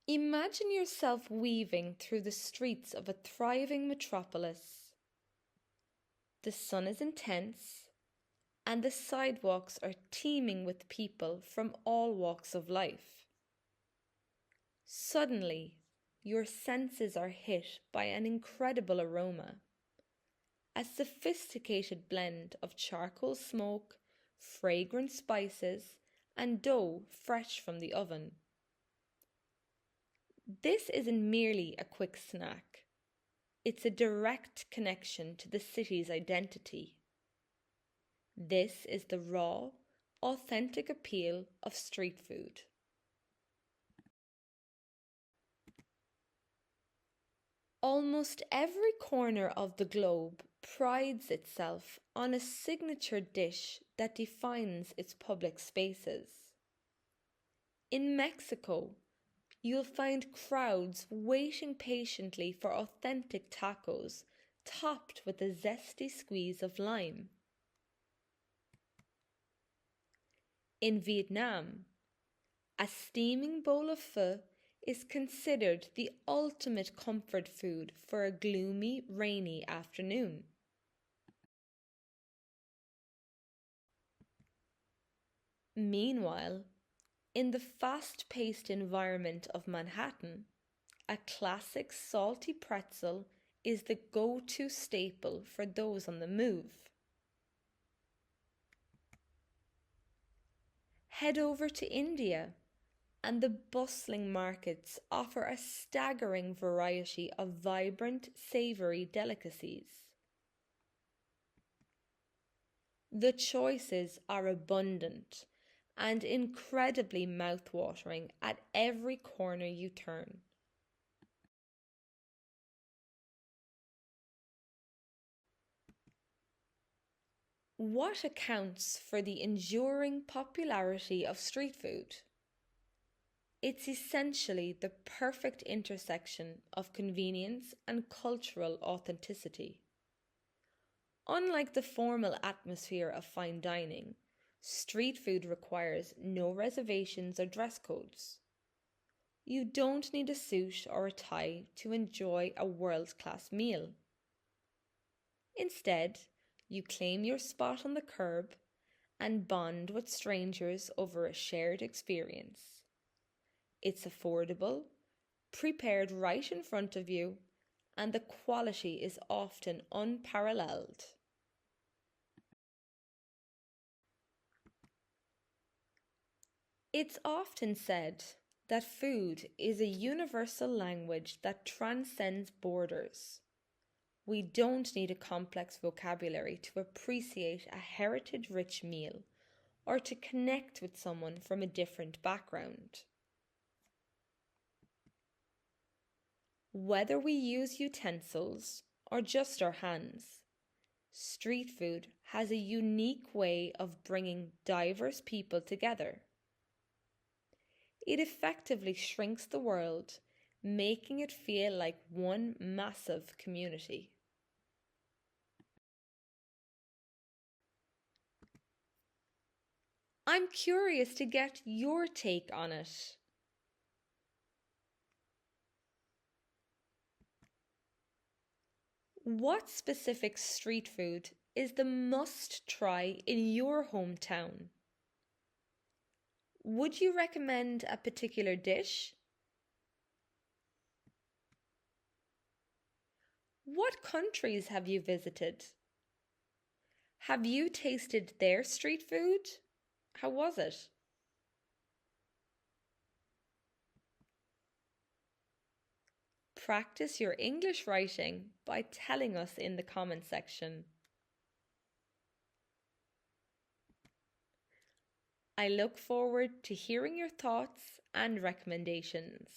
Imagine yourself weaving through the streets of a thriving metropolis. The sun is intense, and the sidewalks are teeming with people from all walks of life. Suddenly, your senses are hit by an incredible aroma, a sophisticated blend of charcoal smoke, fragrant spices, and dough fresh from the oven. This isn't merely a quick snack. It's a direct connection to the city's identity. This is the raw, authentic appeal of street food. Almost every corner of the globe prides itself on a signature dish that defines its public spaces. In Mexico, you'll find crowds waiting patiently for authentic tacos topped with a zesty squeeze of lime. In Vietnam, a steaming bowl of pho is considered the ultimate comfort food for a gloomy, rainy afternoon. Meanwhile, in the fast-paced environment of Manhattan, a classic salty pretzel is the go-to staple for those on the move. Head over to India, and the bustling markets offer a staggering variety of vibrant, savoury delicacies. The choices are abundant and incredibly mouth-watering at every corner you turn. What accounts for the enduring popularity of street food? It's essentially the perfect intersection of convenience and cultural authenticity. Unlike the formal atmosphere of fine dining, street food requires no reservations or dress codes. You don't need a suit or a tie to enjoy a world-class meal. Instead, you claim your spot on the curb and bond with strangers over a shared experience. It's affordable, prepared right in front of you, and the quality is often unparalleled. It's often said that food is a universal language that transcends borders. We don't need a complex vocabulary to appreciate a heritage-rich meal or to connect with someone from a different background. Whether we use utensils or just our hands, street food has a unique way of bringing diverse people together. It effectively shrinks the world, making it feel like one massive community. I'm curious to get your take on it. What specific street food is the must try in your hometown? Would you recommend a particular dish? What countries have you visited? Have you tasted their street food? How was it? Practice your English writing by telling us in the comment section. I look forward to hearing your thoughts and recommendations.